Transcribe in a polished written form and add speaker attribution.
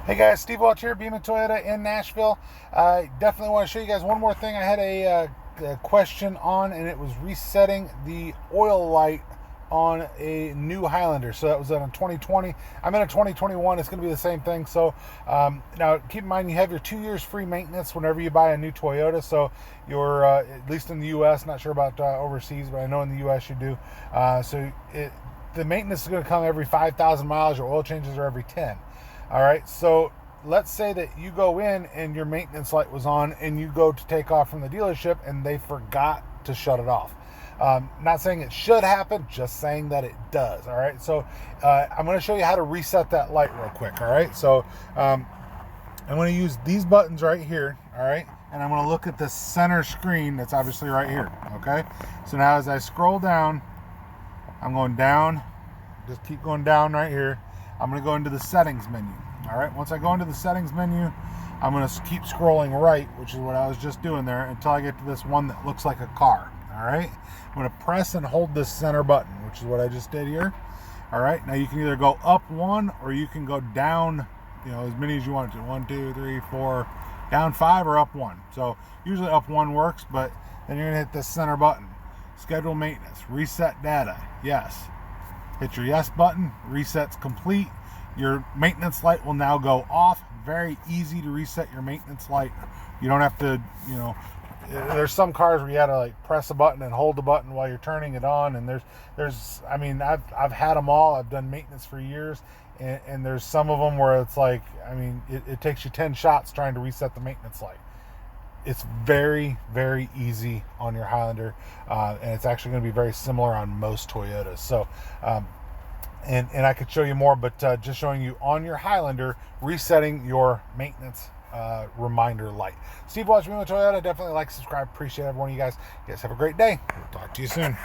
Speaker 1: Hey guys, Steve Welch here, Beaman Toyota in Nashville. I definitely want to show you guys one more thing. I had a question on, and it was resetting the oil light on a new Highlander. So that was on a 2020. I'm in a 2021. It's going to be the same thing. So now keep in mind you have your 2 years free maintenance whenever you buy a new Toyota. So you're at least in the U.S. Not sure about overseas, but I know in the U.S. you do. The maintenance is going to come every 5,000 miles. Your oil changes are every 10. All right, so let's say that you go in and your maintenance light was on and you go to take off from the dealership and they forgot to shut it off. Not saying it should happen, just saying that it does. All right, so I'm going to show you how to reset that light real quick. All right, so I'm going to use these buttons right here. All right, and I'm going to look at the center screen that's obviously right here. Okay, so now as I scroll down, I'm going down, just keep going down right here. I'm going to go into the settings menu. All right, once I go into the settings menu, I'm going to keep scrolling right, which is what I was just doing there, until I get to this one that looks like a car. All right, I'm going to press and hold this center button, which is what I just did here. All right, now you can either go up one or you can go down, as many as you want to. 1, 2, 3, 4, down 5 or up 1. So usually up 1 works, but then you're going to hit this center button. Schedule maintenance, reset data, yes. Hit your yes button, resets complete. Your maintenance light will now go off. Very easy to reset your maintenance light. You don't have to, there's some cars where you gotta like press a button and hold the button while you're turning it on. And I've had them all. I've done maintenance for years. And there's some of them where it's like, it takes you 10 shots trying to reset the maintenance light. It's very, very easy on your Highlander, and it's actually going to be very similar on most Toyotas. So, and I could show you more, but just showing you on your Highlander, resetting your maintenance reminder light. Steve Welch, Toyota. Definitely like, subscribe. Appreciate every one of you guys. You guys have a great day. We'll talk to you soon.